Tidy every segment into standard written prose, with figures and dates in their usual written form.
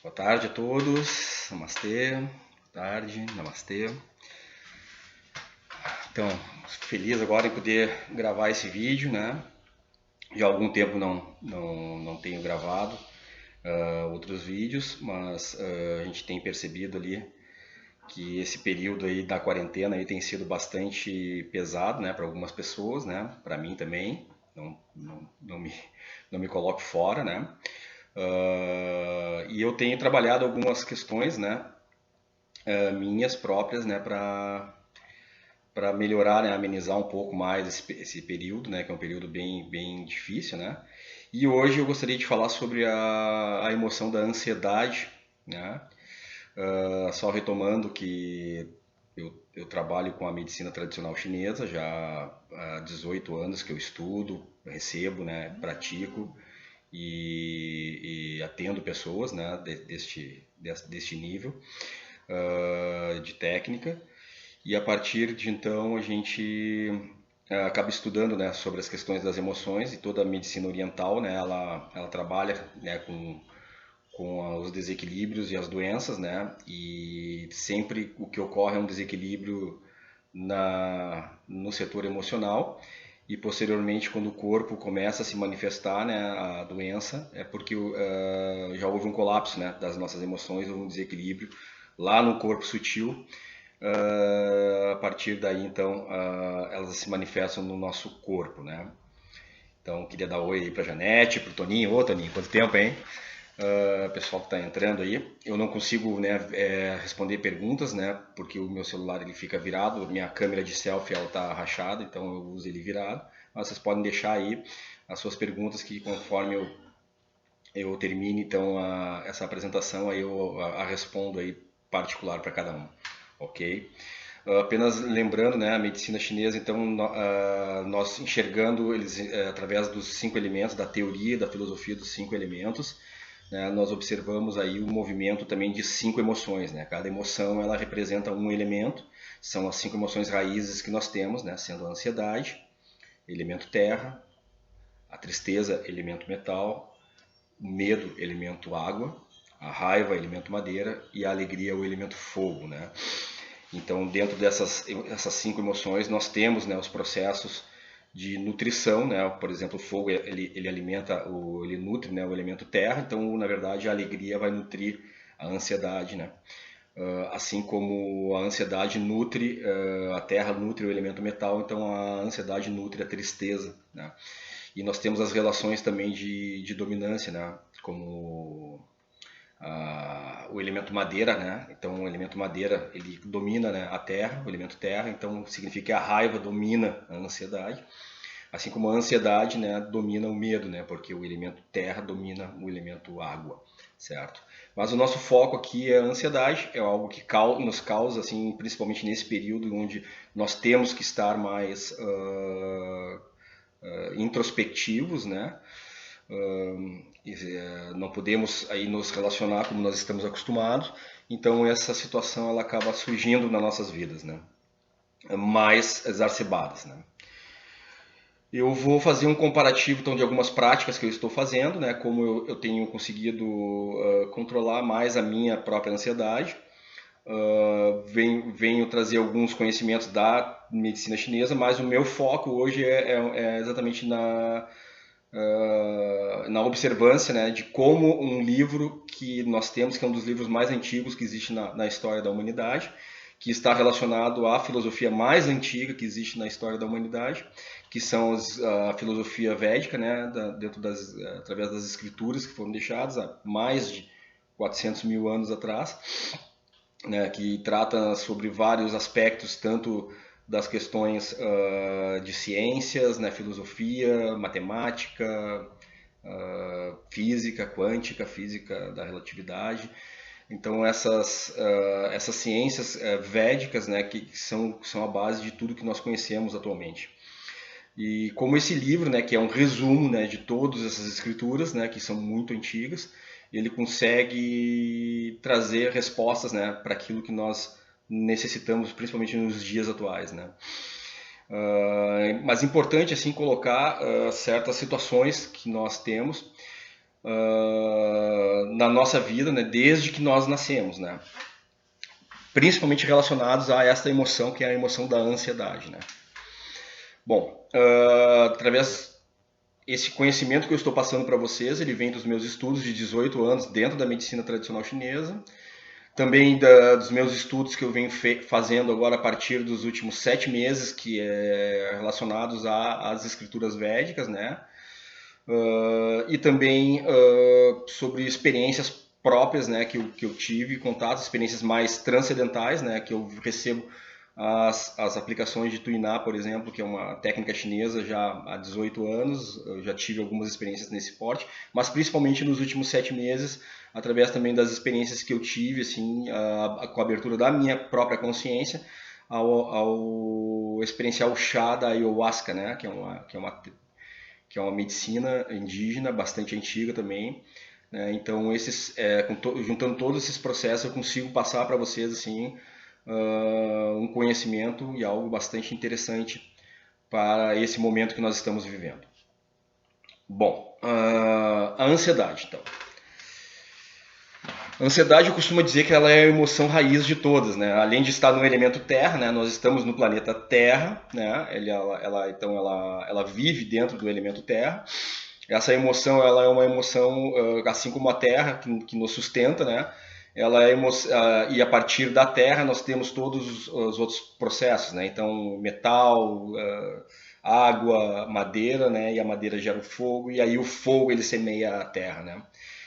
Boa tarde a todos, namastê, boa tarde, namastê. Então, feliz agora em poder gravar esse vídeo, né? Já há algum tempo não tenho gravado outros vídeos, mas a gente tem percebido ali que esse período aí da quarentena aí tem sido bastante pesado, né, para algumas pessoas, né? Para mim também, não me coloco fora, né? E eu tenho trabalhado algumas questões, né, minhas próprias, né, para melhorar, né, amenizar um pouco mais esse período, né, que é um período bem difícil, né? E hoje eu gostaria de falar sobre a emoção da ansiedade, né? Só retomando que eu trabalho com a medicina tradicional chinesa já há 18 anos que eu estudo, recebo, né, pratico e atendo pessoas, né, deste nível de técnica. E a partir de então a gente acaba estudando, né, sobre as questões das emoções, e toda a medicina oriental, né, ela trabalha, né, com os desequilíbrios e as doenças, né, e sempre o que ocorre é um desequilíbrio no setor emocional, e posteriormente quando o corpo começa a se manifestar, né, a doença, é porque já houve um colapso, né, das nossas emoções, houve um desequilíbrio lá no corpo sutil. A partir daí, então, elas se manifestam no nosso corpo, né? Então, queria dar oi aí pra Janete, pro Toninho. Ô, Toninho, quanto tempo, hein? Pessoal que está entrando aí. Eu não consigo, né, responder perguntas, né? Porque o meu celular ele fica virado, minha câmera de selfie ela tá rachada, então eu uso ele virado. Mas vocês podem deixar aí as suas perguntas que conforme eu termine então essa apresentação aí eu a respondo aí particular para cada um, ok? Apenas lembrando, né, a medicina chinesa, então, nós enxergando eles através dos 5 elementos, da teoria, da filosofia dos 5 elementos, né, nós observamos aí o movimento também de 5 emoções, né? Cada emoção ela representa um elemento, são as 5 emoções raízes que nós temos, né, sendo a ansiedade, elemento terra, a tristeza, elemento metal, o medo, elemento água, a raiva, elemento madeira, e a alegria, o elemento fogo, né? Então, dentro essas 5 emoções, nós temos, né, os processos de nutrição, né? Por exemplo, o fogo ele alimenta, ele nutre, né, o elemento terra. Então, na verdade, a alegria vai nutrir a ansiedade, né? Assim como a ansiedade nutre, a terra nutre o elemento metal, então a ansiedade nutre a tristeza, né? E nós temos as relações também de dominância, né? Como o elemento madeira, né? Então o elemento madeira ele domina, né, a terra, o elemento terra, então significa que a raiva domina a ansiedade, assim como a ansiedade, né, domina o medo, né? Porque o elemento terra domina o elemento água, certo? Mas o nosso foco aqui é a ansiedade, é algo que nos causa, assim, principalmente nesse período onde nós temos que estar mais introspectivos, né? Não podemos aí nos relacionar como nós estamos acostumados, então essa situação ela acaba surgindo nas nossas vidas, né? Mais exacerbadas, né? Eu vou fazer um comparativo então de algumas práticas que eu estou fazendo, né? Como eu tenho conseguido controlar mais a minha própria ansiedade. Venho trazer alguns conhecimentos da medicina chinesa, mas o meu foco hoje é exatamente na observância, né, de como um livro que nós temos, que é um dos livros mais antigos que existe na história da humanidade, que está relacionado à filosofia mais antiga que existe na história da humanidade, que são a filosofia védica, né, através das escrituras que foram deixadas há mais de 400 mil anos atrás, né, que trata sobre vários aspectos, tanto das questões de ciências, né, filosofia, matemática, física quântica, física da relatividade. Então essas ciências védicas, né, que são a base de tudo que nós conhecemos atualmente. E como esse livro, né, que é um resumo, né, de todas essas escrituras, né, que são muito antigas, ele consegue trazer respostas, né, para aquilo que nós necessitamos, principalmente nos dias atuais, né. Mas importante assim colocar certas situações que nós temos na nossa vida, né, desde que nós nascemos, né? Principalmente relacionados a esta emoção, que é a emoção da ansiedade, né? Bom, através esse conhecimento que eu estou passando para vocês, ele vem dos meus estudos de 18 anos dentro da medicina tradicional chinesa, também dos meus estudos que eu venho fazendo agora a partir dos últimos 7 meses, que é relacionados às escrituras védicas, né? E também sobre experiências próprias, né, que eu tive, contatos, experiências mais transcendentais, né, que eu recebo as aplicações de Tuiná, por exemplo, que é uma técnica chinesa já há 18 anos, eu já tive algumas experiências nesse porte, mas principalmente nos últimos 7 meses, através também das experiências que eu tive, assim, com a abertura da minha própria consciência, ao experienciar o chá da ayahuasca, né, que é uma medicina indígena bastante antiga também, né? Então juntando todos esses processos eu consigo passar para vocês assim um conhecimento e algo bastante interessante para esse momento que nós estamos vivendo. Bom, a ansiedade, então. A ansiedade eu costumo dizer que ela é a emoção raiz de todas, né? Além de estar no elemento Terra, né? Nós estamos no planeta Terra, né? Então ela vive dentro do elemento Terra. Essa emoção, ela é uma emoção, assim como a Terra, que nos sustenta, né? Ela é e a partir da Terra nós temos todos os outros processos, né? Então metal, água, madeira, né? E a madeira gera o fogo e aí o fogo ele semeia a Terra, né?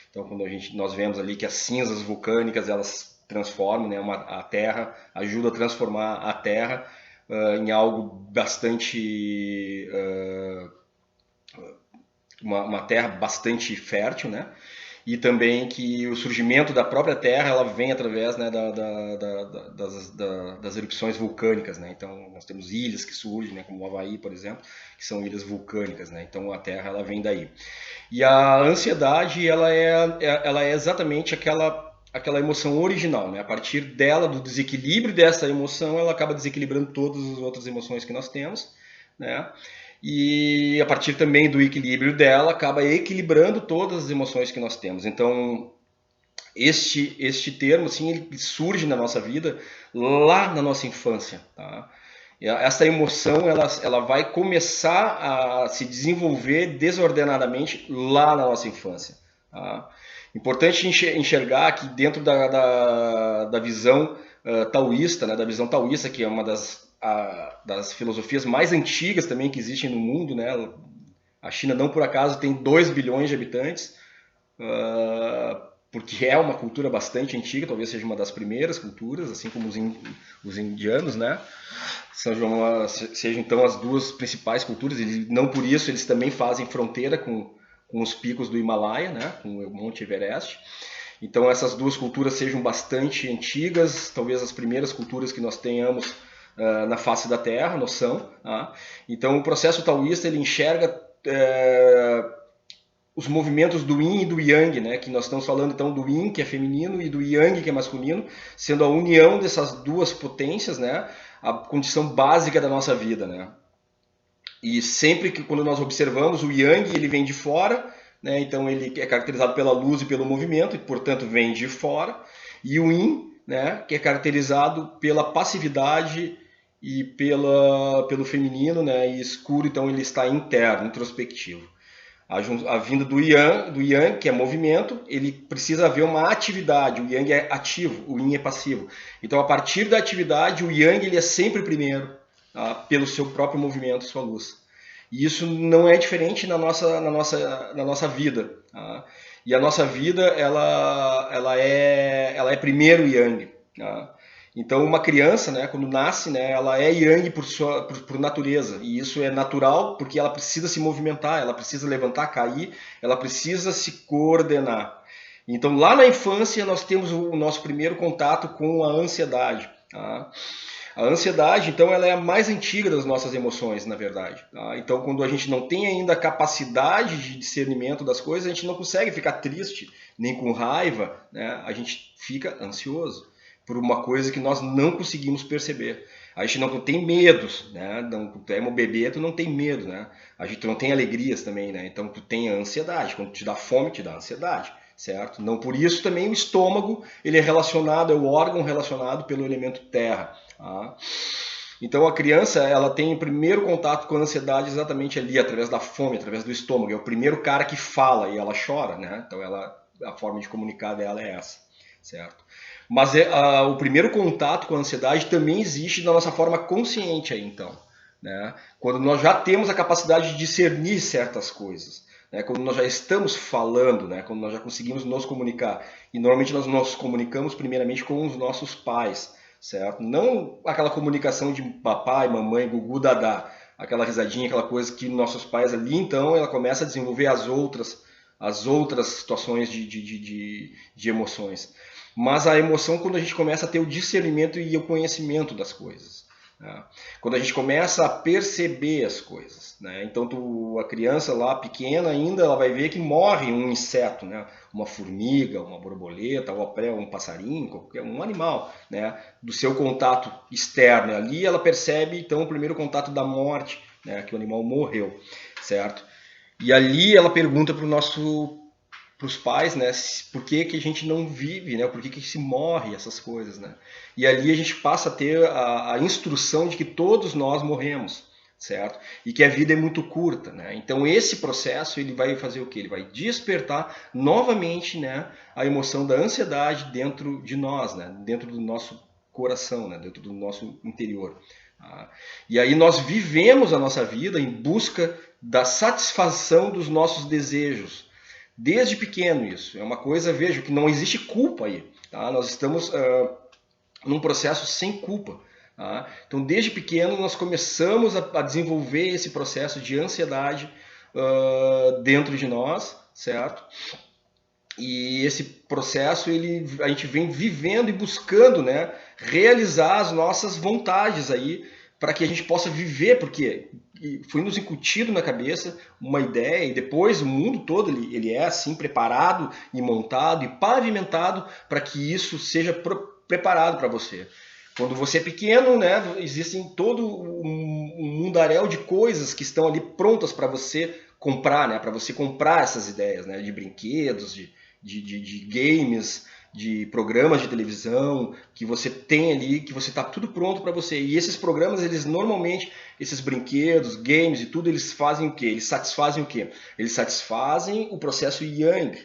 Então, quando nós vemos ali que as cinzas vulcânicas elas transformam, né, a Terra, ajuda a transformar a Terra em algo bastante uma terra bastante fértil, né? E também que o surgimento da própria Terra ela vem através, né, das erupções vulcânicas, né? Então nós temos ilhas que surgem, né, como o Havaí, por exemplo, que são ilhas vulcânicas, né? Então a Terra ela vem daí. E a ansiedade ela é exatamente aquela emoção original, né? A partir dela, do desequilíbrio dessa emoção, ela acaba desequilibrando todas as outras emoções que nós temos, né? E a partir também do equilíbrio dela, acaba equilibrando todas as emoções que nós temos. Então, este termo, assim, ele surge na nossa vida lá na nossa infância, tá? Essa emoção, ela vai começar a se desenvolver desordenadamente lá na nossa infância, tá? Importante enxergar que dentro da visão taoísta, né, da visão taoísta, que é uma das filosofias mais antigas também que existem no mundo, né? A China não por acaso tem 2 bilhões de habitantes, porque é uma cultura bastante antiga, talvez seja uma das primeiras culturas, assim como os indianos, né? Sejam então as duas principais culturas, e não por isso eles também fazem fronteira com os picos do Himalaia, né? Com o Monte Everest. Então essas duas culturas sejam bastante antigas, talvez as primeiras culturas que nós tenhamos na face da Terra, noção. Tá? Então o processo taoísta ele enxerga os movimentos do Yin e do Yang, né? Que nós estamos falando então do Yin, que é feminino, e do Yang, que é masculino, sendo a união dessas duas potências, né? A condição básica da nossa vida, né? E sempre que quando nós observamos o Yang, ele vem de fora, né? Então ele é caracterizado pela luz e pelo movimento, e portanto vem de fora, e o Yin, né? Que é caracterizado pela passividade e pelo feminino, né? E escuro, então ele está interno, introspectivo. A vinda do Yang, que é movimento, ele precisa haver uma atividade. O Yang é ativo, o Yin é passivo. Então, a partir da atividade, o Yang ele é sempre primeiro, tá? Pelo seu próprio movimento, sua luz. E isso não é diferente na nossa vida. Tá? E a nossa vida, ela é primeiro Yang. Tá? Então, uma criança, né, quando nasce, né, ela é Yang por natureza. E isso é natural porque ela precisa se movimentar, ela precisa levantar, cair, ela precisa se coordenar. Então, lá na infância, nós temos o nosso primeiro contato com a ansiedade. Tá? A ansiedade, então, ela é a mais antiga das nossas emoções, na verdade. Tá? Então, quando a gente não tem ainda a capacidade de discernimento das coisas, a gente não consegue ficar triste, nem com raiva, né? A gente fica ansioso por uma coisa que nós não conseguimos perceber. A gente não tem medos, né? Não, tu é um bebê, tu não tem medo, né? A gente não tem alegrias também, né? Então tu tem a ansiedade. Quando te dá fome, te dá ansiedade, certo? Não por isso também o estômago, ele é relacionado, é o órgão relacionado pelo elemento terra. Tá? Então a criança, ela tem o primeiro contato com a ansiedade exatamente ali, através da fome, através do estômago. É o primeiro cara que fala e ela chora, né? Então a forma de comunicar dela é essa, certo? Mas o primeiro contato com a ansiedade também existe na nossa forma consciente aí, então. Né? Quando nós já temos a capacidade de discernir certas coisas. Né? Quando nós já estamos falando, né? Quando nós já conseguimos nos comunicar. E normalmente nós nos comunicamos primeiramente com os nossos pais, certo? Não aquela comunicação de papai, mamãe, gugu, dadá, aquela risadinha, aquela coisa que nossos pais ali, então, ela começa a desenvolver as outras situações de emoções. Mas a emoção quando a gente começa a ter o discernimento e o conhecimento das coisas. Né? Quando a gente começa a perceber as coisas. Né? Então a criança lá pequena ainda, ela vai ver que morre um inseto, né? Uma formiga, uma borboleta, ou até um passarinho, qualquer um animal, né? Do seu contato externo. Ali ela percebe então o primeiro contato da morte, né? Que o animal morreu, certo? E ali ela pergunta para os pais, né, por que, que a gente não vive, né, por que, que se morre, essas coisas, né. E ali a gente passa a ter a instrução de que todos nós morremos, certo? E que a vida é muito curta, né. Então esse processo ele vai fazer o quê? Ele vai despertar novamente, né, a emoção da ansiedade dentro de nós, né, dentro do nosso coração, né, dentro do nosso interior. Tá? E aí nós vivemos a nossa vida em busca da satisfação dos nossos desejos. Desde pequeno isso. É uma coisa, vejo, que não existe culpa aí. Tá? Nós estamos num processo sem culpa. Tá? Então, desde pequeno, nós começamos a desenvolver esse processo de ansiedade dentro de nós, certo? E esse processo a gente vem vivendo e buscando, né, realizar as nossas vontades aí para que a gente possa viver, porque foi nos incutido na cabeça uma ideia e depois o mundo todo ele é assim preparado e montado e pavimentado para que isso seja preparado para você. Quando você é pequeno, né, existem todo um mundaréu de coisas que estão ali prontas para você comprar, né, para você comprar essas ideias, né, de brinquedos, de games, de programas de televisão que você tem ali, que você está tudo pronto para você. E esses programas, eles normalmente, esses brinquedos, games e tudo, eles fazem o quê? Eles satisfazem o quê? Eles satisfazem o processo yang,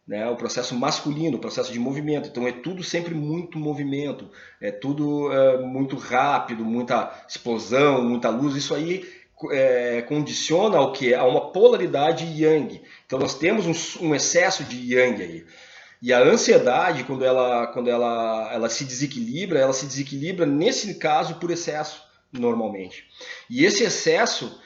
né? O processo masculino, o processo de movimento. Então é tudo sempre muito movimento, é tudo muito rápido, muita explosão, muita luz. Isso aí condiciona ao que? A uma polaridade yang. Então nós temos um excesso de yang aí. E a ansiedade, quando ela se desequilibra nesse caso por excesso, normalmente. E esse excesso,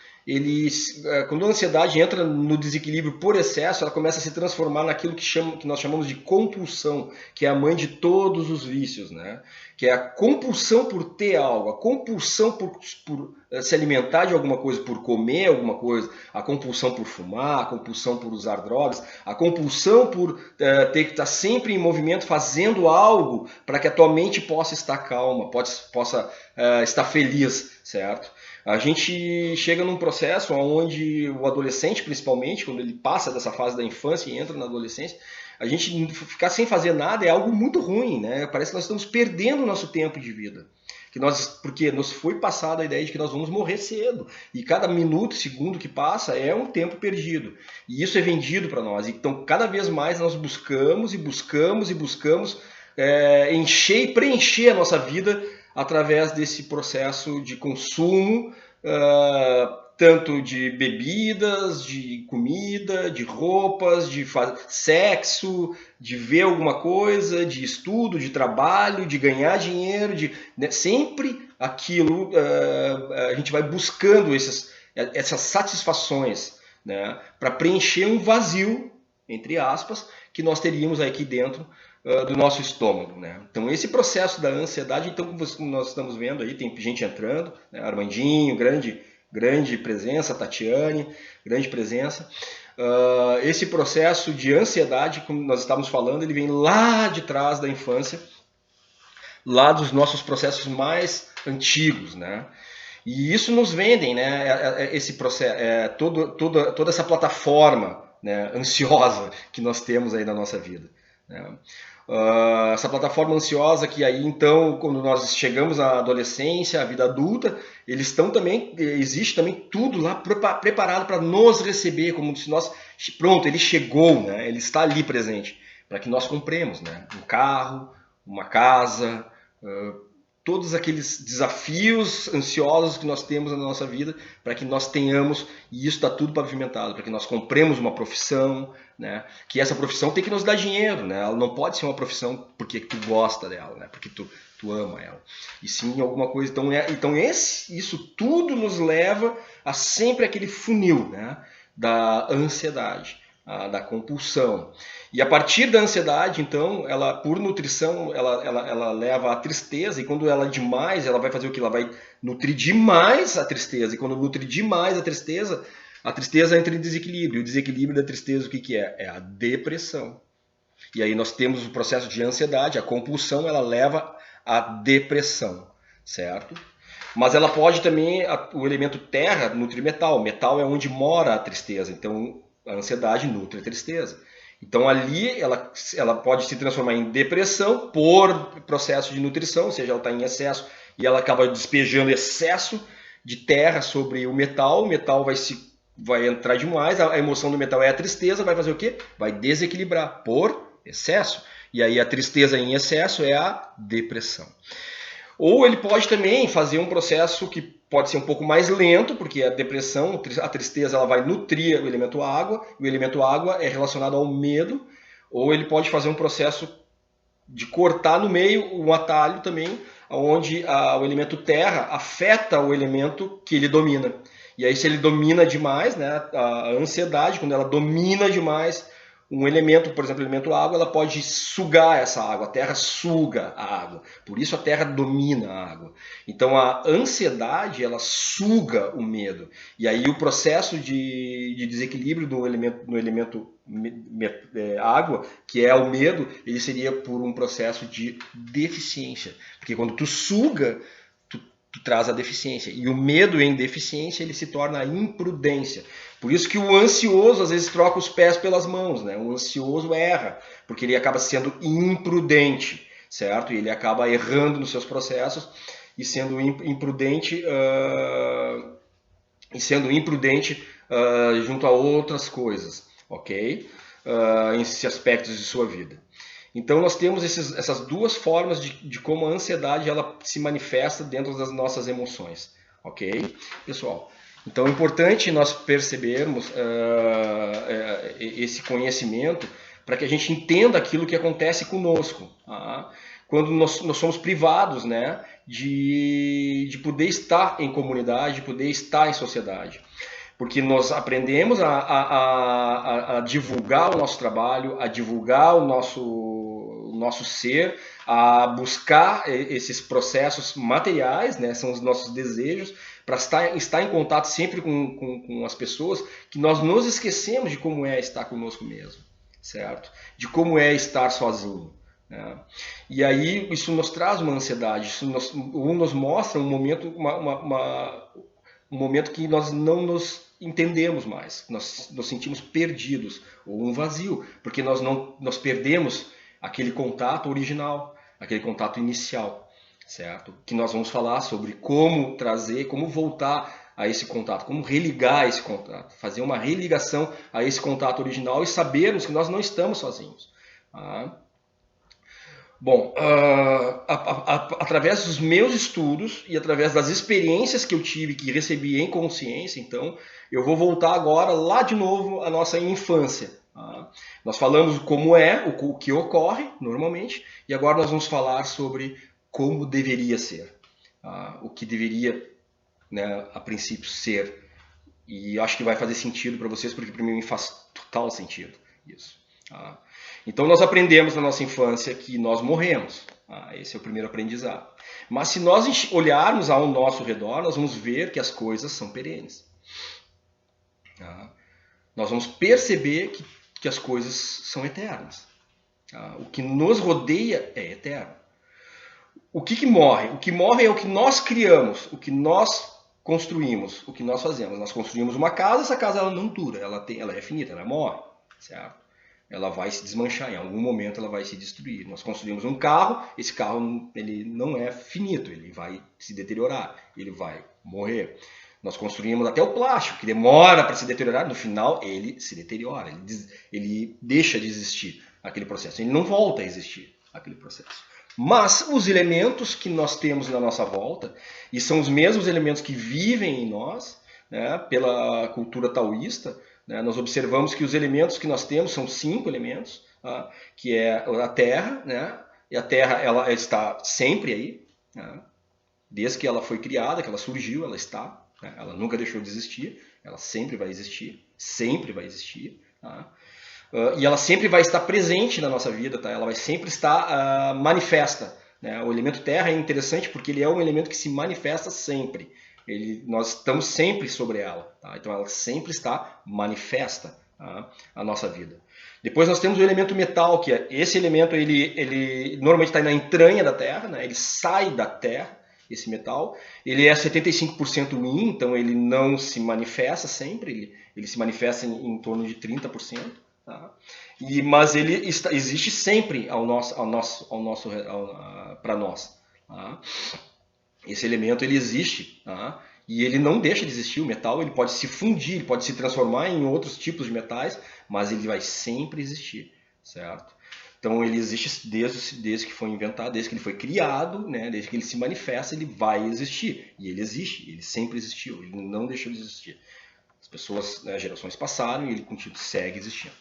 quando a ansiedade entra no desequilíbrio por excesso, ela começa a se transformar naquilo que nós chamamos de compulsão, que é a mãe de todos os vícios, né? Que é a compulsão por ter algo, a compulsão por se alimentar de alguma coisa, por comer alguma coisa, a compulsão por fumar, a compulsão por usar drogas, a compulsão por ter que estar sempre em movimento, fazendo algo para que a tua mente possa estar calma, possa estar feliz, certo? A gente chega num processo onde o adolescente, principalmente, quando ele passa dessa fase da infância e entra na adolescência, a gente ficar sem fazer nada é algo muito ruim, né? Parece que nós estamos perdendo o nosso tempo de vida. Porque nos foi passada a ideia de que nós vamos morrer cedo. E cada minuto, segundo que passa é um tempo perdido. E isso é vendido para nós. Então, cada vez mais nós buscamos e buscamos e buscamos encher e preencher a nossa vida através desse processo de consumo, tanto de bebidas, de comida, de roupas, de sexo, de ver alguma coisa, de estudo, de trabalho, de ganhar dinheiro, né? Sempre aquilo a gente vai buscando essas satisfações, né? Para preencher um vazio, entre aspas, que nós teríamos aqui dentro do nosso estômago, né? Então esse processo da ansiedade, então como nós estamos vendo aí, tem gente entrando, né? Armandinho, grande presença, Tatiane, grande presença. Esse processo de ansiedade, como nós estávamos falando, ele vem lá de trás da infância, lá dos nossos processos mais antigos, né? E isso nos vendem, né? Esse processo, toda essa plataforma, né, ansiosa que nós temos aí na nossa vida, né? Essa plataforma ansiosa que aí então, quando nós chegamos à adolescência, à vida adulta, eles estão também, existe também tudo lá preparado para nos receber, como se nós, pronto, ele chegou, né? Ele está ali presente, para que nós compremos, né? Um carro, uma casa, todos aqueles desafios ansiosos que nós temos na nossa vida, para que nós tenhamos, e isso está tudo pavimentado, para que nós compremos uma profissão, né? Que essa profissão tem que nos dar dinheiro, né? Ela não pode ser uma profissão porque tu gosta dela, né? Porque tu ama ela, e sim alguma coisa. Então isso tudo nos leva a sempre aquele funil, né? Da ansiedade, da compulsão. E a partir da ansiedade, então, ela, por nutrição, ela leva à tristeza, e quando ela é demais, ela vai fazer o que? Ela vai nutrir demais a tristeza, e quando nutrir demais a tristeza entra em desequilíbrio. E o desequilíbrio da tristeza, o que é? É a depressão. E aí nós temos o processo de ansiedade, a compulsão, ela leva à depressão, certo? Mas ela pode também, o elemento terra, nutrir metal. Metal é onde mora a tristeza, então a ansiedade nutre a tristeza. Então ali ela pode se transformar em depressão por processo de nutrição, ou seja, ela está em excesso e ela acaba despejando excesso de terra sobre o metal vai entrar demais, a emoção do metal é a tristeza, vai fazer o quê? Vai desequilibrar por excesso. E aí a tristeza em excesso é a depressão. Ou ele pode também fazer um processo que pode ser um pouco mais lento, porque a depressão, a tristeza, ela vai nutrir o elemento água, e o elemento água é relacionado ao medo. Ou ele pode fazer um processo de cortar no meio um atalho também, onde o elemento terra afeta o elemento que ele domina. E aí se ele domina demais, né, a ansiedade, quando ela domina demais um elemento, por exemplo, o elemento água, ela pode sugar essa água, a terra suga a água, por isso a terra domina a água. Então a ansiedade, ela suga o medo, e aí o processo de desequilíbrio no elemento água, que é o medo, ele seria por um processo de deficiência, porque quando tu suga, tu traz a deficiência, e o medo em deficiência, ele se torna a imprudência. Por isso que o ansioso às vezes troca os pés pelas mãos, né? O ansioso erra, porque ele acaba sendo imprudente, certo? E ele acaba errando nos seus processos e sendo imprudente, junto a outras coisas, ok? Em esses aspectos de sua vida. Então nós temos essas duas formas de como a ansiedade ela se manifesta dentro das nossas emoções, ok? Pessoal, então é importante nós percebermos esse conhecimento para que a gente entenda aquilo que acontece conosco. Tá? Quando nós somos privados, né, de poder estar em comunidade, de poder estar em sociedade. Porque nós aprendemos a divulgar o nosso trabalho, a divulgar o nosso ser, a buscar esses processos materiais, né, são os nossos desejos, para estar em contato sempre com as pessoas, que nós nos esquecemos de como é estar conosco mesmo, certo? De como é estar sozinho. Né? E aí isso nos traz uma ansiedade, isso nos mostra um momento, um momento que nós não nos entendemos mais, nós nos sentimos perdidos, ou um vazio, porque nós perdemos aquele contato original, aquele contato inicial, certo? Que nós vamos falar sobre como trazer, como voltar a esse contato, como religar esse contato, fazer uma religação a esse contato original e sabermos que nós não estamos sozinhos. Tá? Bom, através dos meus estudos e através das experiências que eu tive, que recebi em consciência, então, eu vou voltar agora lá de novo à nossa infância. Tá? Nós falamos como é, o que ocorre normalmente, e agora nós vamos falar sobre como deveria ser. Tá? O que deveria, né, a princípio, ser. E acho que vai fazer sentido para vocês, porque para mim faz total sentido isso. Tá? Então nós aprendemos na nossa infância que nós morremos. Esse é o primeiro aprendizado. Mas se nós olharmos ao nosso redor, nós vamos ver que as coisas são perenes. Nós vamos perceber que as coisas são eternas. O que nos rodeia é eterno. o que que morre? O que morre é o que nós criamos, o que nós construímos, o que nós fazemos. Nós construímos uma casa, essa casa ela não dura, ela é finita, ela morre, certo? Ela vai se desmanchar, em algum momento ela vai se destruir. Nós construímos um carro, esse carro ele não é finito, ele vai se deteriorar, ele vai morrer. Nós construímos até o plástico, que demora para se deteriorar, no final ele se deteriora, ele deixa de existir aquele processo, ele não volta a existir aquele processo. Mas os elementos que nós temos na nossa volta, e são os mesmos elementos que vivem em nós, né, pela cultura taoísta, né, nós observamos que os elementos que nós temos são 5 elementos, tá, que é a Terra, né, e a Terra ela está sempre aí, né, desde que ela foi criada, que ela surgiu, ela está, né, ela nunca deixou de existir, ela sempre vai existir, sempre vai existir, tá? E ela sempre vai estar presente na nossa vida, tá? Ela vai sempre estar manifesta, né? O elemento terra é interessante porque ele é um elemento que se manifesta sempre. Nós estamos sempre sobre ela, tá? Então ela sempre está manifesta, tá? A nossa vida. Depois nós temos o elemento metal, que é esse elemento ele normalmente está na entranha da terra, né? Ele sai da terra, esse metal. Ele é 75% yin, então ele não se manifesta sempre, ele se manifesta em torno de 30%. Tá? Mas ele existe sempre para nós. Tá? Esse elemento ele existe, tá? E ele não deixa de existir. O metal ele pode se fundir, ele pode se transformar em outros tipos de metais, mas ele vai sempre existir, certo? Então ele existe desde que foi inventado, desde que ele foi criado, né? Desde que ele se manifesta, ele vai existir. E ele existe, ele sempre existiu, ele não deixou de existir. As pessoas, né, gerações passaram e ele segue existindo.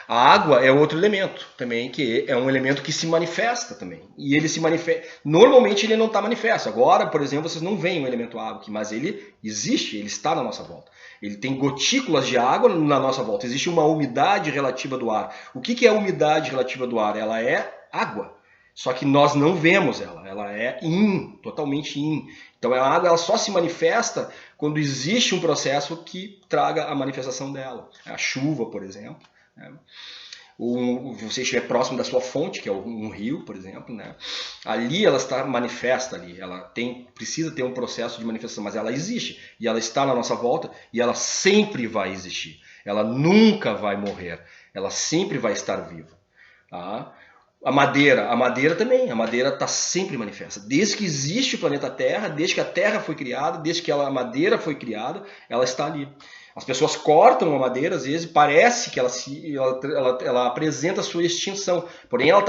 A água é outro elemento também, que é um elemento que se manifesta também. E ele se manifesta. Normalmente ele não está manifesto. Agora, por exemplo, vocês não veem o elemento água aqui, mas ele existe, ele está na nossa volta. Ele tem gotículas de água na nossa volta. Existe uma umidade relativa do ar. O que é a umidade relativa do ar? Ela é água. Só que nós não vemos ela. Ela é totalmente yin. Então a água ela só se manifesta quando existe um processo que traga a manifestação dela. A chuva, por exemplo. Você estiver próximo da sua fonte, que é um rio, por exemplo, né? Ali ela está manifesta ali, ela precisa ter um processo de manifestação, mas ela existe e ela está na nossa volta e ela sempre vai existir, ela nunca vai morrer, ela sempre vai estar viva, tá? A madeira também, a madeira está sempre manifesta, desde que existe o planeta Terra, desde que a Terra foi criada, desde que a madeira foi criada, ela está ali. As pessoas cortam a madeira, às vezes parece que ela apresenta a sua extinção, porém ela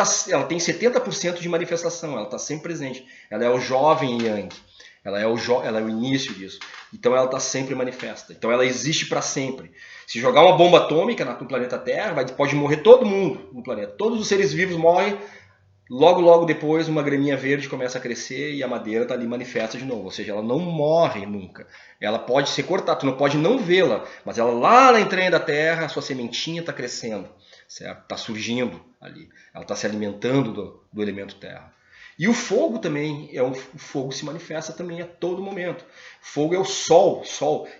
tem 70% de manifestação, ela está sempre presente. Ela é o jovem Yang, ela é o início disso. Então ela está sempre manifesta, então ela existe para sempre. Se jogar uma bomba atômica no planeta Terra, pode morrer todo mundo no planeta, todos os seres vivos morrem. Logo depois uma graminha verde começa a crescer e a madeira está ali manifesta de novo. Ou seja, ela não morre nunca. Ela pode ser cortada, tu não pode não vê-la, mas ela lá na entranha da terra, a sua sementinha está crescendo, certo? Está surgindo ali. Ela está se alimentando do elemento terra. E o fogo também, o fogo se manifesta também a todo momento. Fogo é o sol.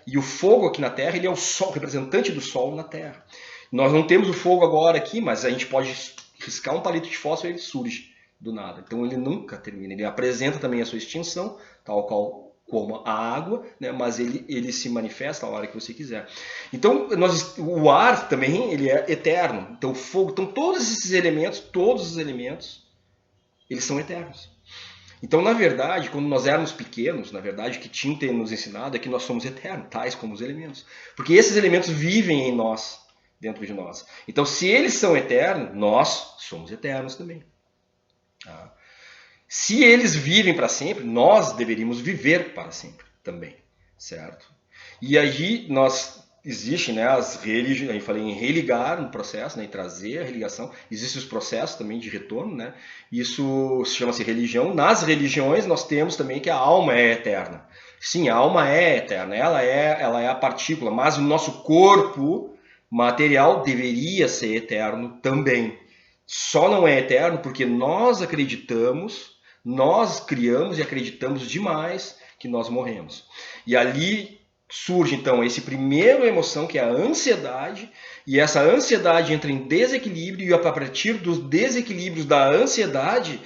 E o fogo aqui na terra, ele é o sol, representante do sol na terra. Nós não temos o fogo agora aqui, mas a gente pode riscar um palito de fósforo e ele surge do nada. Então ele nunca termina. Ele apresenta também a sua extinção, tal qual como a água, né? Mas ele se manifesta a hora que você quiser. Então o ar também ele é eterno. Então o fogo, então todos os elementos, eles são eternos. Então, na verdade, quando nós éramos pequenos, na verdade, o que Tim tem nos ensinado é que nós somos eternos, tais como os elementos. Porque esses elementos vivem em nós, dentro de nós. Então, se eles são eternos, nós somos eternos também. Tá? Se eles vivem para sempre, nós deveríamos viver para sempre também, certo? E aí existe, né, as religiões, eu falei em religar no processo, né, em trazer a religação. Existem os processos também de retorno, né? Isso chama-se religião. Nas religiões nós temos também que a alma é eterna. Sim, a alma é eterna, ela é a partícula, mas o nosso corpo material deveria ser eterno também. Só não é eterno porque nós criamos e acreditamos demais que nós morremos. E ali surge então esse primeiro emoção que é a ansiedade, e essa ansiedade entra em desequilíbrio, e a partir dos desequilíbrios da ansiedade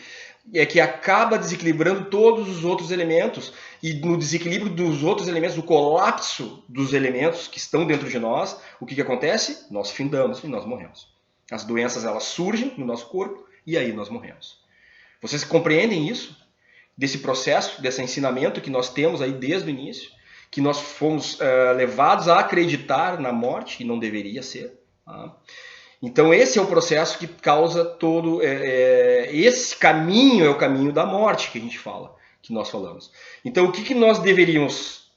é que acaba desequilibrando todos os outros elementos, e no desequilíbrio dos outros elementos, no colapso dos elementos que estão dentro de nós, o que acontece? Nós findamos e nós morremos. As doenças, elas surgem no nosso corpo e aí nós morremos. Vocês compreendem isso? Desse processo, desse ensinamento que nós temos aí desde o início, que nós fomos levados a acreditar na morte, que não deveria ser. Tá? Então esse é o processo que causa todo... esse caminho é o caminho da morte que a gente fala, que nós falamos. Então o que nós deveríamos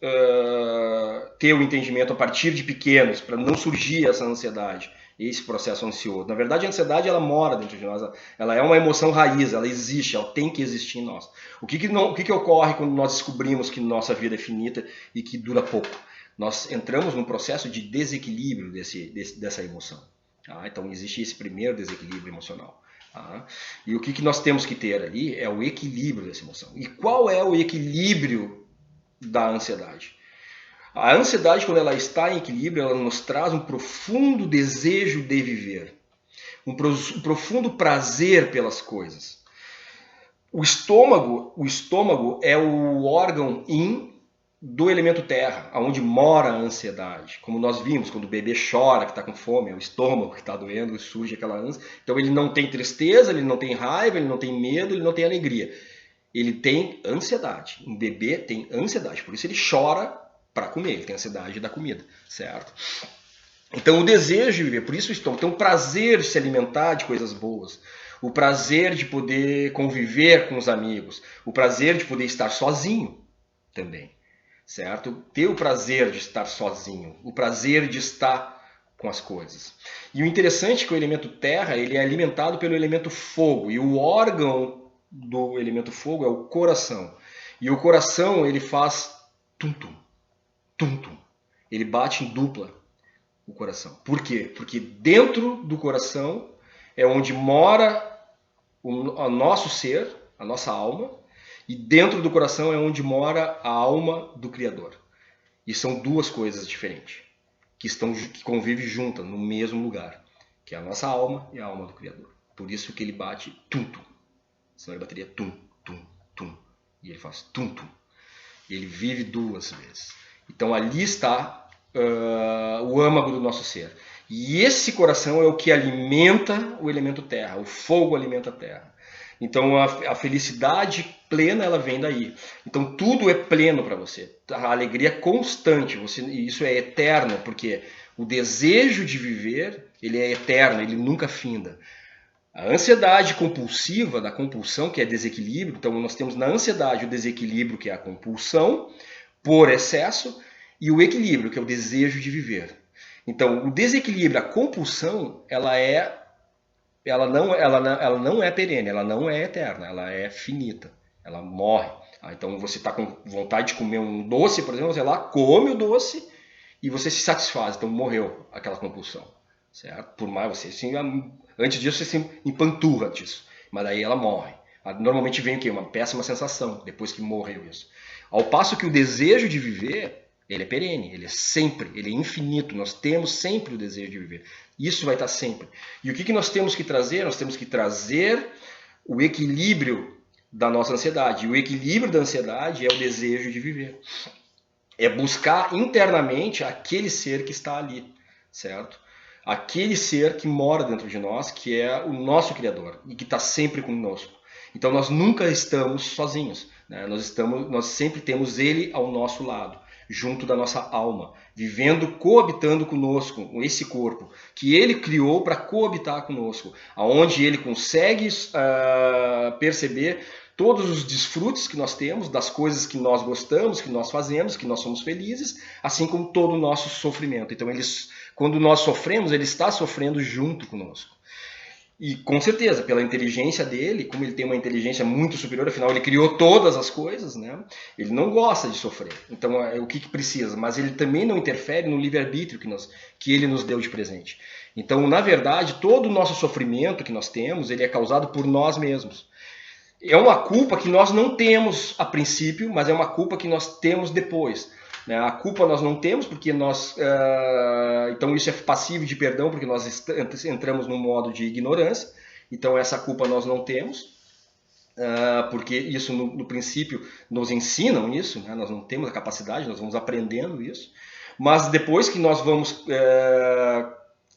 ter o entendimento a partir de pequenos, para não surgir essa ansiedade, esse processo ansioso? Na verdade a ansiedade, ela mora dentro de nós, ela é uma emoção raiz, ela existe, ela tem que existir em nós. O que ocorre quando nós descobrimos que nossa vida é finita e que dura pouco? Nós entramos num processo de desequilíbrio dessa emoção. Ah, então existe esse primeiro desequilíbrio emocional. Ah, e o que nós temos que ter ali é o equilíbrio dessa emoção. E qual é o equilíbrio da ansiedade? A ansiedade, quando ela está em equilíbrio, ela nos traz um profundo desejo de viver, um profundo prazer pelas coisas. O estômago é o órgão do elemento terra, onde mora a ansiedade. Como nós vimos, quando o bebê chora, que está com fome, é o estômago que está doendo, surge aquela ânsia. Então ele não tem tristeza, ele não tem raiva, ele não tem medo, ele não tem alegria. Ele tem ansiedade. Um bebê tem ansiedade, por isso ele chora para comer, ele tem ansiedade da comida, certo? Então o desejo de viver, por isso o estômago, tem o prazer de se alimentar de coisas boas, o prazer de poder conviver com os amigos, o prazer de poder estar sozinho também, certo? Ter o prazer de estar sozinho, o prazer de estar com as coisas. E o interessante é que o elemento terra, ele é alimentado pelo elemento fogo, e o órgão do elemento fogo é o coração. E o coração, ele faz tum-tum, tum-tum. Ele bate em dupla o coração. Por quê? Porque dentro do coração é onde mora o nosso ser, a nossa alma, e dentro do coração é onde mora a alma do Criador. E são duas coisas diferentes, que convivem juntas no mesmo lugar, que é a nossa alma e a alma do Criador. Por isso que ele bate tum-tum. Senão ele bateria tum-tum-tum. E ele faz tum-tum. E ele vive duas vezes. Então ali está o âmago do nosso ser. E esse coração é o que alimenta o elemento terra. O fogo alimenta a terra. Então a felicidade plena, ela vem daí. Então tudo é pleno para você. A alegria é constante. Isso é eterno, porque o desejo de viver, ele é eterno, ele nunca finda. A ansiedade compulsiva, da compulsão, que é desequilíbrio. Então nós temos na ansiedade o desequilíbrio, que é a compulsão por excesso, e o equilíbrio, que é o desejo de viver. Então o desequilíbrio, a compulsão, ela não é perene, ela não é eterna, ela é finita, ela morre. Então você está com vontade de comer um doce, por exemplo, você vai lá, come o doce e você se satisfaz. Então morreu aquela compulsão, certo? Por mais você, assim, antes disso você se empanturra disso, mas daí ela morre. Normalmente vem o quê? Uma péssima sensação depois que morreu isso. Ao passo que o desejo de viver, ele é perene, ele é sempre, ele é infinito. Nós temos sempre o desejo de viver. Isso vai estar sempre. E o que nós temos que trazer? Nós temos que trazer o equilíbrio da nossa ansiedade. E o equilíbrio da ansiedade é o desejo de viver. É buscar internamente aquele ser que está ali, certo? Aquele ser que mora dentro de nós, que é o nosso Criador e que está sempre conosco. Então nós nunca estamos sozinhos, né? Nós sempre temos ele ao nosso lado, junto da nossa alma, vivendo, coabitando conosco, com esse corpo, que ele criou para coabitar conosco, aonde ele consegue perceber todos os desfrutes que nós temos, das coisas que nós gostamos, que nós fazemos, que nós somos felizes, assim como todo o nosso sofrimento. Então, quando nós sofremos, ele está sofrendo junto conosco. E com certeza, pela inteligência dele, como ele tem uma inteligência muito superior, afinal ele criou todas as coisas, né? Ele não gosta de sofrer. Então é o que precisa, mas ele também não interfere no livre-arbítrio que ele nos deu de presente. Então, na verdade, todo o nosso sofrimento que nós temos, ele é causado por nós mesmos. É uma culpa que nós não temos a princípio, mas é uma culpa que nós temos depois. A culpa nós não temos, porque então isso é passível de perdão, porque nós entramos num modo de ignorância. Então essa culpa nós não temos. porque isso no princípio nos ensinam isso, né? Nós não temos a capacidade, nós vamos aprendendo isso, mas depois que nós vamos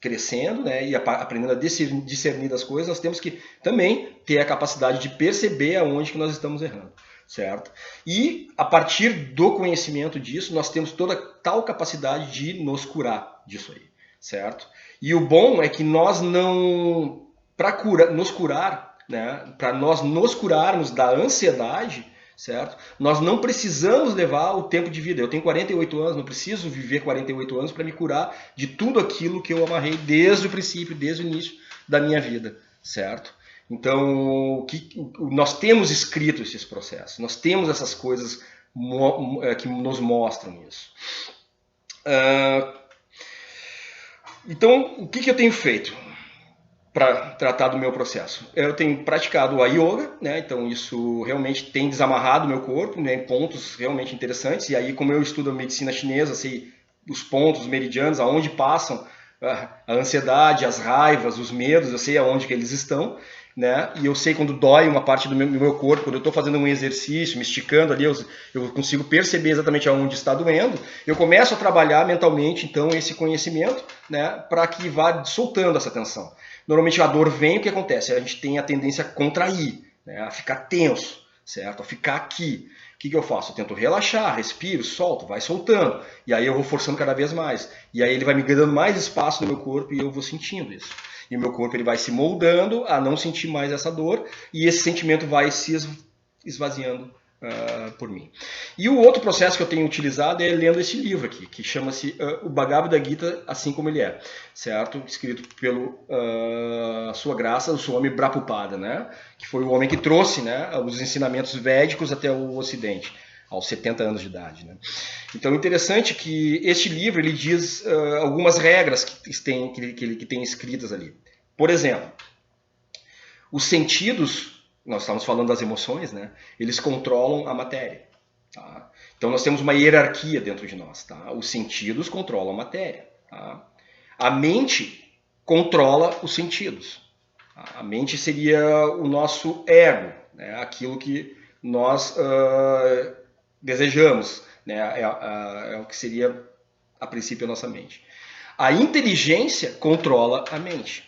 crescendo, né, e aprendendo a discernir das coisas, nós temos que também ter a capacidade de perceber aonde que nós estamos errando, certo? E a partir do conhecimento disso, nós temos toda tal capacidade de nos curar disso aí, certo? E o bom é que nós não, para nos curar, né, para nós nos curarmos da ansiedade, certo? Nós não precisamos levar o tempo de vida. Eu tenho 48 anos, não preciso viver 48 anos para me curar de tudo aquilo que eu amarrei desde o princípio, desde o início da minha vida, certo? Então, nós temos escrito esses processos, nós temos essas coisas que nos mostram isso. Então, o que eu tenho feito para tratar do meu processo? Eu tenho praticado a yoga, né? Então isso realmente tem desamarrado o meu corpo, né, em pontos realmente interessantes. E aí, como eu estudo a medicina chinesa, sei os pontos, os meridianos, aonde passam a ansiedade, as raivas, os medos, eu sei aonde que eles estão, né? E eu sei quando dói uma parte do meu corpo, quando eu estou fazendo um exercício, me esticando ali, eu consigo perceber exatamente aonde está doendo. Eu começo a trabalhar mentalmente, então, esse conhecimento, né, para que vá soltando essa tensão. Normalmente a dor vem, o que acontece? A gente tem a tendência a contrair, né, a ficar tenso, certo? A ficar aqui. O que eu faço? Eu tento relaxar, respiro, solto, vai soltando. E aí eu vou forçando cada vez mais. E aí ele vai me dando mais espaço no meu corpo e eu vou sentindo isso. E o meu corpo ele vai se moldando a não sentir mais essa dor e esse sentimento vai se esvaziando por mim. E o outro processo que eu tenho utilizado é lendo esse livro aqui, que chama-se O Bhagavad Gita Assim Como Ele É, certo? Escrito pelo Sua Graça, o Swami Prabhupada, né? Que foi o homem que trouxe, né, os ensinamentos védicos até o Ocidente, aos 70 anos de idade, né? Então, interessante que este livro ele diz algumas regras que tem escritas ali. Por exemplo, os sentidos, nós estamos falando das emoções, né? Eles controlam a matéria. Tá? Então, nós temos uma hierarquia dentro de nós. Tá? Os sentidos controlam a matéria. Tá? A mente controla os sentidos. Tá? A mente seria o nosso ego, né? Aquilo que nós desejamos, né? É o que seria, a princípio, a nossa mente. A inteligência controla a mente.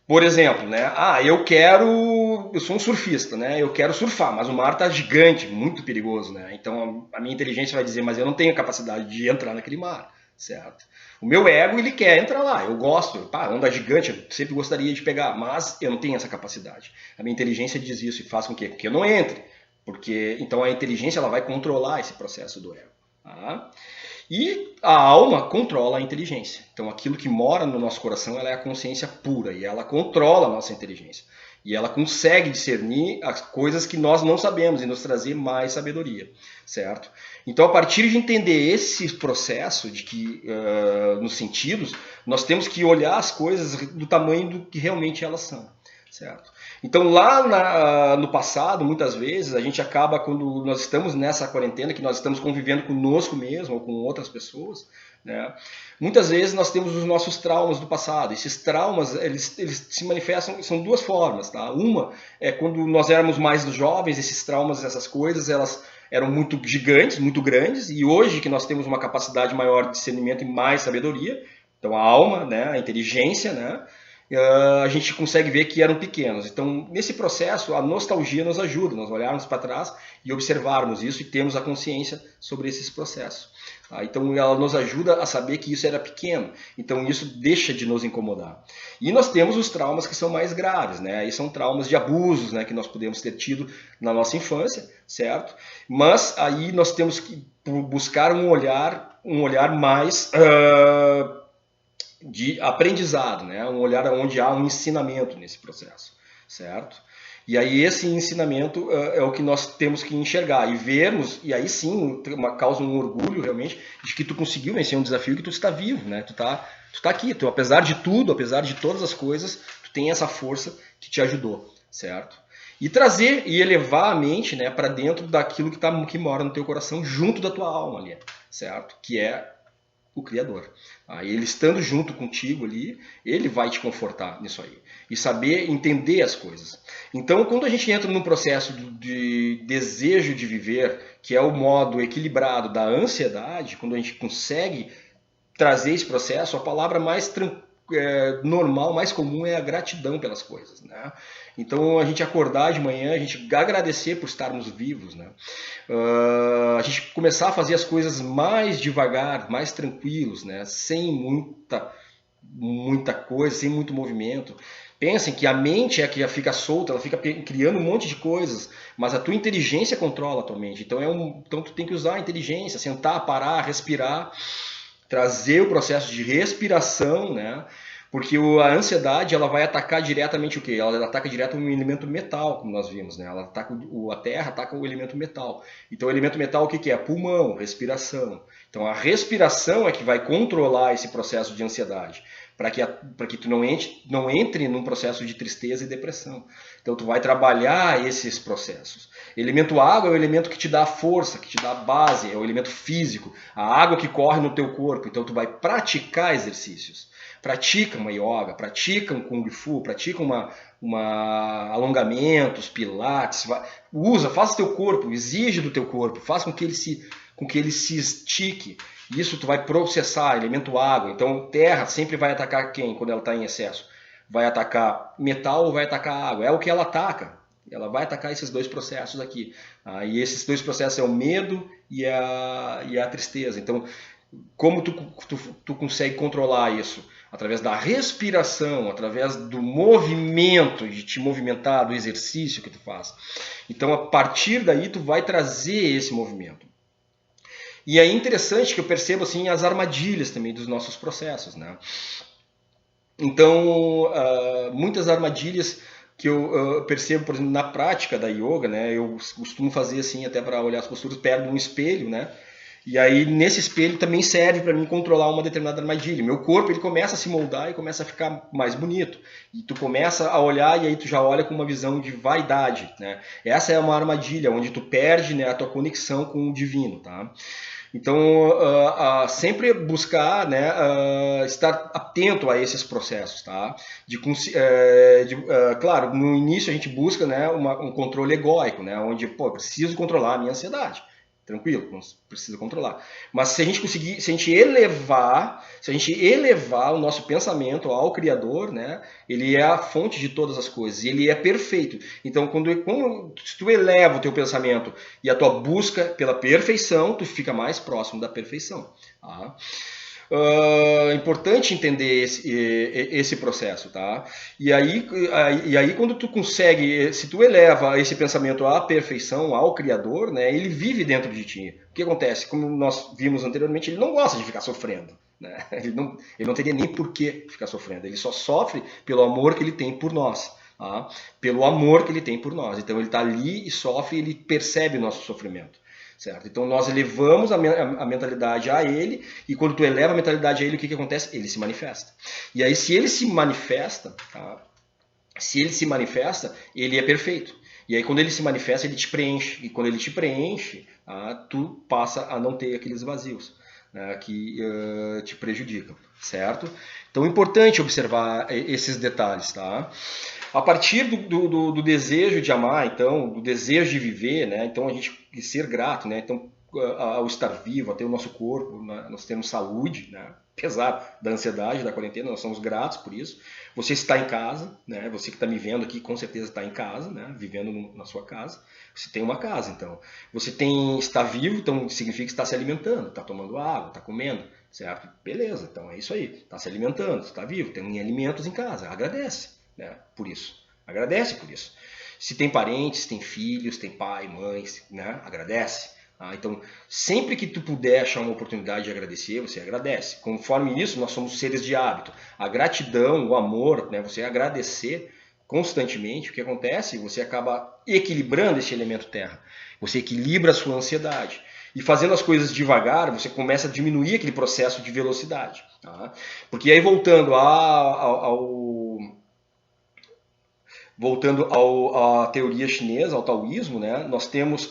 Por exemplo, né? Eu sou um surfista, né? Eu quero surfar, mas o mar está gigante, muito perigoso, né? Então a minha inteligência vai dizer, mas eu não tenho capacidade de entrar naquele mar, certo? O meu ego, ele quer entrar lá, eu gosto, onda gigante, eu sempre gostaria de pegar, mas eu não tenho essa capacidade. A minha inteligência diz isso e faz com que eu não entre, porque então a inteligência ela vai controlar esse processo do ego. Tá? E a alma controla a inteligência. Então aquilo que mora no nosso coração ela é a consciência pura e ela controla a nossa inteligência. E ela consegue discernir as coisas que nós não sabemos e nos trazer mais sabedoria, certo? Então a partir de entender esse processo de que nos sentidos, nós temos que olhar as coisas do tamanho do que realmente elas são, certo? Então lá no passado, muitas vezes, a gente acaba, quando nós estamos nessa quarentena, que nós estamos convivendo conosco mesmo ou com outras pessoas, né? Muitas vezes nós temos os nossos traumas do passado. Esses traumas, eles se manifestam, são duas formas. Tá? Uma é quando nós éramos mais jovens, esses traumas, essas coisas, elas eram muito gigantes, muito grandes, e hoje que nós temos uma capacidade maior de discernimento e mais sabedoria, então a alma, né, a inteligência, né, a gente consegue ver que eram pequenos. Então, nesse processo, a nostalgia nos ajuda, nós olharmos para trás e observarmos isso e termos a consciência sobre esses processos. Então, ela nos ajuda a saber que isso era pequeno. Então, isso deixa de nos incomodar. E nós temos os traumas que são mais graves, né? Aí são traumas de abusos, né, que nós podemos ter tido na nossa infância, certo? Mas aí nós temos que buscar um olhar mais de aprendizado, né? Um olhar onde há um ensinamento nesse processo, certo? E aí esse ensinamento é o que nós temos que enxergar e vermos, e aí sim causa um orgulho realmente de que tu conseguiu vencer um desafio, que tu está vivo, né? Tu tá aqui, apesar de tudo, apesar de todas as coisas, tu tem essa força que te ajudou, certo? E trazer e elevar a mente, né, para dentro daquilo que mora no teu coração, junto da tua alma ali, certo? Que é o Criador. Ele estando junto contigo ali, ele vai te confortar nisso aí. E saber entender as coisas. Então, quando a gente entra num processo de desejo de viver, que é o modo equilibrado da ansiedade, quando a gente consegue trazer esse processo, a palavra mais normal, mais comum é a gratidão pelas coisas, né? Então, a gente acordar de manhã, a gente agradecer por estarmos vivos, né? A gente começar a fazer as coisas mais devagar, mais tranquilos, né? Sem muita coisa, sem muito movimento. Pensem que a mente é a que fica solta, ela fica criando um monte de coisas, mas a tua inteligência controla a tua mente. Então tu tem que usar a inteligência, sentar, parar, respirar, trazer o processo de respiração, né? Porque a ansiedade ela vai atacar diretamente o quê? Ela ataca direto um elemento metal, como nós vimos, né? Ela ataca a terra, ataca o elemento metal. Então o elemento metal o que é? Pulmão, respiração. Então a respiração é que vai controlar esse processo de ansiedade, para que tu não entre num processo de tristeza e depressão. Então tu vai trabalhar esses processos. Elemento água é o elemento que te dá a força, que te dá a base, é o elemento físico, a água que corre no teu corpo. Então tu vai praticar exercícios. Pratica uma yoga, pratica um kung fu, pratica alongamentos, pilates, faça teu corpo, exige do teu corpo, faça com que ele se estique. Isso tu vai processar, elemento água. Então terra sempre vai atacar quem quando ela está em excesso? Vai atacar metal ou vai atacar água? É o que ela ataca. Ela vai atacar esses dois processos aqui. E esses dois processos é o medo e a tristeza. Então, como tu consegue controlar isso? Através da respiração, através do movimento, de te movimentar, do exercício que tu faz. Então, a partir daí, tu vai trazer esse movimento. E é interessante que eu percebo assim, as armadilhas também dos nossos processos, né? Então, muitas armadilhas que eu percebo, por exemplo, na prática da yoga, né? Eu costumo fazer assim, até para olhar as posturas, perto de um espelho, né? E aí, nesse espelho também serve para mim controlar uma determinada armadilha. Meu corpo ele começa a se moldar e começa a ficar mais bonito. E tu começa a olhar e aí tu já olha com uma visão de vaidade, né? Essa é uma armadilha onde tu perde, né, a tua conexão com o divino, tá? Então, sempre buscar, né, estar atento a esses processos, tá? Claro, no início a gente busca, né, um controle egóico, né, onde, eu preciso controlar a minha ansiedade. Tranquilo, não precisa controlar. Mas se a gente elevar o nosso pensamento ao Criador, né, ele é a fonte de todas as coisas, e ele é perfeito. Então, se tu eleva o teu pensamento e a tua busca pela perfeição, tu fica mais próximo da perfeição. Tá? Importante entender esse processo, tá? E aí quando tu consegue, se tu eleva esse pensamento à perfeição, ao Criador, né, ele vive dentro de ti. O que acontece? Como nós vimos anteriormente, ele não gosta de ficar sofrendo. Né? Ele não teria nem por que ficar sofrendo. Ele só sofre pelo amor que ele tem por nós. Tá? Pelo amor que ele tem por nós. Então ele está ali e sofre, ele percebe o nosso sofrimento. Certo? Então nós elevamos a mentalidade a ele, e quando tu eleva a mentalidade a ele, o que acontece? Ele se manifesta. E aí se ele se manifesta, tá? Ele é perfeito. E aí quando ele se manifesta, ele te preenche. E quando ele te preenche, tu passa a não ter aqueles vazios, né, que te prejudicam. Certo? Então é importante observar esses detalhes. Tá? A partir do desejo de amar, então, do desejo de viver, né? Então a gente ser grato, né? Então, ao estar vivo, a ter o nosso corpo, nós temos saúde, né? Apesar da ansiedade, da quarentena, nós somos gratos por isso. Você está em casa, né? Você que está me vendo aqui, com certeza está em casa, né? Vivendo na sua casa. Você tem uma casa, então. Você está vivo, então significa que está se alimentando, está tomando água, está comendo, certo? Beleza, então é isso aí. Está se alimentando, está vivo, tem alimentos em casa, agradece. Né, por isso. Agradece por isso. Se tem parentes, tem filhos, tem pai, mãe, né, agradece. Então, sempre que tu puder achar uma oportunidade de agradecer, você agradece. Conforme isso, nós somos seres de hábito. A gratidão, o amor, né, você agradecer constantemente, o que acontece? Você acaba equilibrando esse elemento terra. Você equilibra a sua ansiedade. E fazendo as coisas devagar, você começa a diminuir aquele processo de velocidade. Tá? Porque aí voltando à teoria chinesa, ao taoísmo, né, nós temos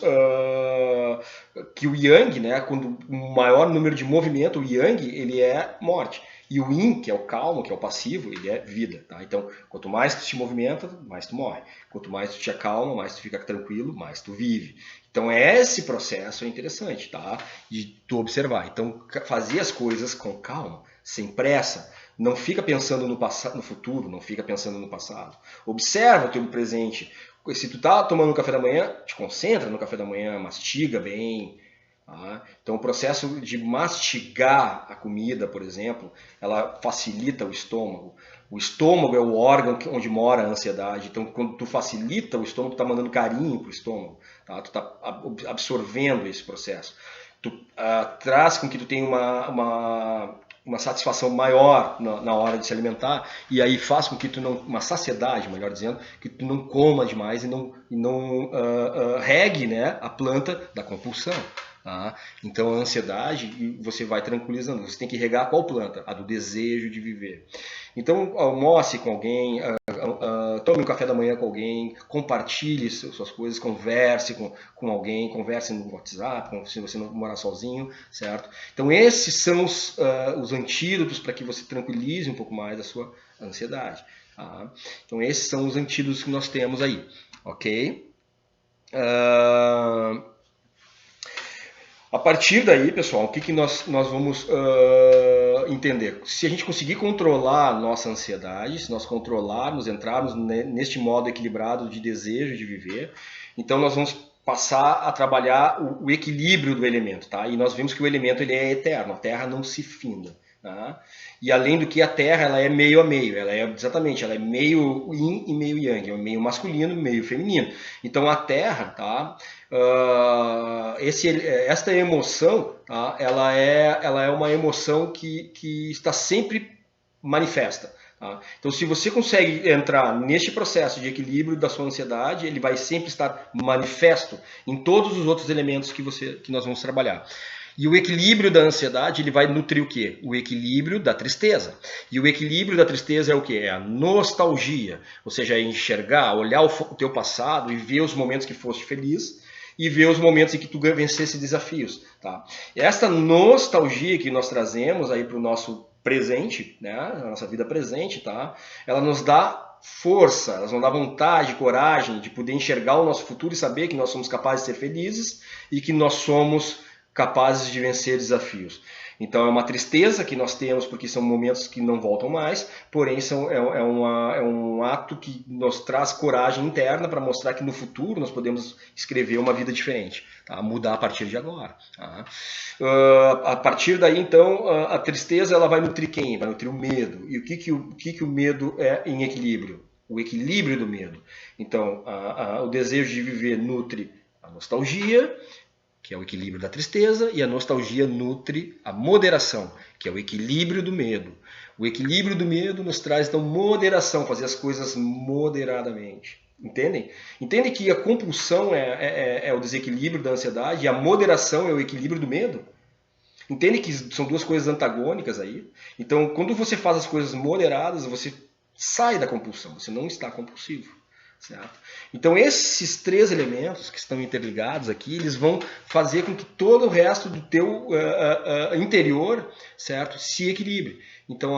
que o yang, né, quando o maior número de movimento, o yang, ele é morte. E o yin, que é o calmo, que é o passivo, ele é vida, tá? Então, quanto mais tu te movimenta, mais tu morre. Quanto mais tu te acalma, mais tu fica tranquilo, mais tu vive. Então, esse processo é interessante, tá? De tu observar. Então, fazer as coisas com calma, sem pressa. Não fica pensando no passado, no futuro, não fica pensando no passado. Observa o teu presente. Se tu tá tomando um café da manhã, te concentra no café da manhã, mastiga bem. Tá? Então o processo de mastigar a comida, por exemplo, ela facilita o estômago. O estômago é o órgão onde mora a ansiedade. Então quando tu facilita o estômago, tu tá mandando carinho pro estômago. Tá? Tu tá absorvendo esse processo. Tu traz com que tu tenha uma satisfação maior na hora de se alimentar, e aí faz com que tu não, uma saciedade, melhor dizendo, que tu não coma demais e não regue, né, a planta da compulsão. Tá? Então a ansiedade você vai tranquilizando. Você tem que regar qual planta? A do desejo de viver. Então almoce com alguém, tome um café da manhã com alguém, compartilhe suas coisas, converse com alguém, converse no WhatsApp, se você não morar sozinho, certo? Então esses são os antídotos para que você tranquilize um pouco mais a sua ansiedade. Tá? Então esses são os antídotos que nós temos aí, ok? A partir daí, pessoal, o que nós vamos entender? Se a gente conseguir controlar a nossa ansiedade, se nós controlarmos, entrarmos neste modo equilibrado de desejo de viver, então nós vamos passar a trabalhar o equilíbrio do elemento, tá? E nós vimos que o elemento ele é eterno, a Terra não se finda. Tá? E além do que a Terra ela é meio a meio, ela é meio yin e meio yang, é meio masculino e meio feminino. Então a Terra, tá? Esta emoção, tá? Ela é uma emoção que está sempre manifesta. Tá? Então, se você consegue entrar neste processo de equilíbrio da sua ansiedade, ele vai sempre estar manifesto em todos os outros elementos que nós vamos trabalhar. E o equilíbrio da ansiedade, ele vai nutrir o quê? O equilíbrio da tristeza. E o equilíbrio da tristeza é o quê? É a nostalgia. Ou seja, é enxergar, olhar o teu passado e ver os momentos que foste feliz e ver os momentos em que tu vencesse desafios. Tá? E esta nostalgia que nós trazemos aí para o nosso presente, né? A nossa vida presente, tá? Ela nos dá força, elas nos dá vontade, coragem de poder enxergar o nosso futuro e saber que nós somos capazes de ser felizes e que nós somos capazes de vencer desafios. Então é uma tristeza que nós temos porque são momentos que não voltam mais, porém é um ato que nos traz coragem interna para mostrar que no futuro nós podemos escrever uma vida diferente, tá? Mudar a partir de agora. Tá? A partir daí, então, a tristeza ela vai nutrir quem? Vai nutrir o medo. E o que o medo é em equilíbrio? O equilíbrio do medo. Então, o desejo de viver nutre a nostalgia, que é o equilíbrio da tristeza, e a nostalgia nutre a moderação, que é o equilíbrio do medo. O equilíbrio do medo nos traz, então, moderação, fazer as coisas moderadamente. Entendem? Entendem que a compulsão é o desequilíbrio da ansiedade e a moderação é o equilíbrio do medo? Entendem que são duas coisas antagônicas aí? Então, quando você faz as coisas moderadas, você sai da compulsão, você não está compulsivo. Certo? Então esses três elementos que estão interligados aqui, eles vão fazer com que todo o resto do teu interior, certo, se equilibre. Então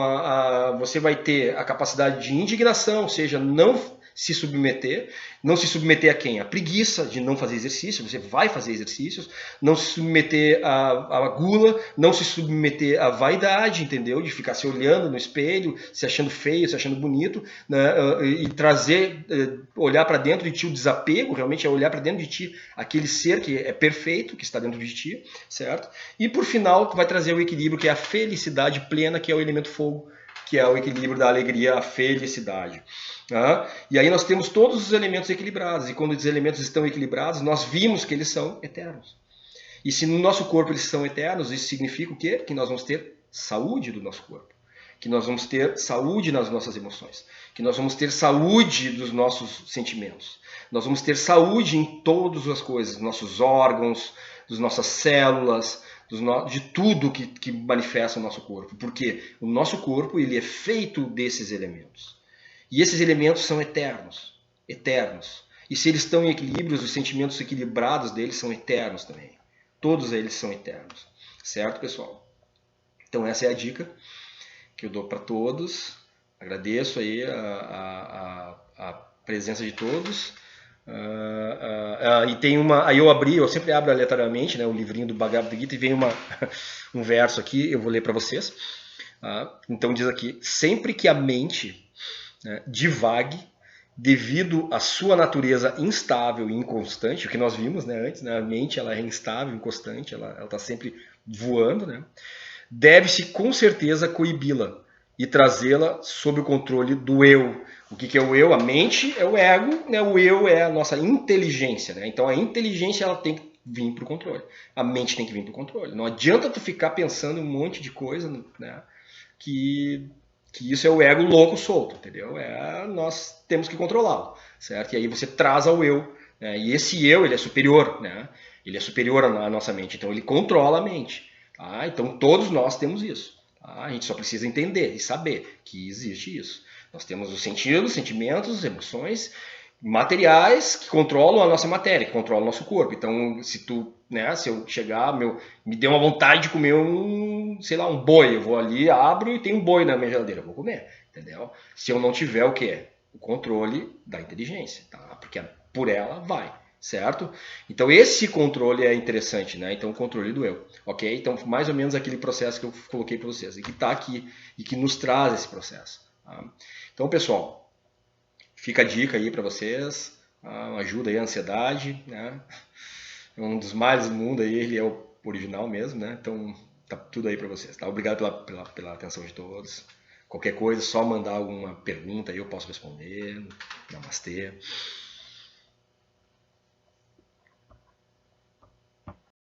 você vai ter a capacidade de indignação, ou seja, não se submeter. Não se submeter a quem? A preguiça de não fazer exercício, você vai fazer exercícios. Não se submeter à gula, não se submeter à vaidade, entendeu? De ficar se olhando no espelho, se achando feio, se achando bonito, né? E trazer, olhar para dentro de ti o desapego, realmente é olhar para dentro de ti aquele ser que é perfeito, que está dentro de ti, certo? E por final, tu vai trazer o equilíbrio, que é a felicidade plena, que é o elemento fogo, que é o equilíbrio da alegria, a felicidade. E aí nós temos todos os elementos equilibrados, e quando os elementos estão equilibrados, nós vimos que eles são eternos. E se no nosso corpo eles são eternos, isso significa o quê? Que nós vamos ter saúde do nosso corpo, que nós vamos ter saúde nas nossas emoções, que nós vamos ter saúde dos nossos sentimentos, nós vamos ter saúde em todas as coisas, nossos órgãos, das nossas células, de tudo que manifesta o nosso corpo, porque o nosso corpo ele é feito desses elementos. E esses elementos são eternos, eternos. E se eles estão em equilíbrio, os sentimentos equilibrados deles são eternos também. Todos eles são eternos. Certo, pessoal? Então essa é a dica que eu dou para todos. Agradeço aí a presença de todos. E tem uma. Aí eu sempre abro aleatoriamente, né, o livrinho do Bhagavad Gita e vem um verso aqui, eu vou ler para vocês. Então diz aqui: sempre que a mente, né, divague devido à sua natureza instável e inconstante, o que nós vimos, né, antes, né, a mente ela é instável, inconstante, ela está sempre voando, né, deve-se com certeza coibi-la e trazê-la sob o controle do eu. O que é o eu? A mente é o ego, né? O eu é a nossa inteligência. Né? Então a inteligência ela tem que vir para o controle. A mente tem que vir para o controle. Não adianta tu ficar pensando um monte de coisa, né? que isso é o ego louco solto, entendeu? Nós temos que controlá-lo, certo? E aí você traz ao eu, né? E esse eu ele é superior, né? Ele é superior à nossa mente, então ele controla a mente. Tá? Então todos nós temos isso. Tá? A gente só precisa entender e saber que existe isso. Nós temos os sentidos, sentimentos, emoções materiais que controlam a nossa matéria, que controlam o nosso corpo. Então, se eu chegar, me deu uma vontade de comer sei lá, um boi, eu vou ali, abro e tem um boi na minha geladeira, eu vou comer, entendeu? Se eu não tiver o quê? O controle da inteligência, tá? Porque por ela vai, certo? Então esse controle é interessante, né? Então o controle do eu, ok? Então mais ou menos aquele processo que eu coloquei para vocês e que está aqui e que nos traz esse processo. Tá? Então pessoal, fica a dica aí para vocês, ajuda aí a ansiedade, né? É um dos males do mundo aí, ele é o original mesmo, né? Então tá tudo aí para vocês, tá? Obrigado pela atenção de todos. Qualquer coisa, só mandar alguma pergunta aí eu posso responder. Namastê.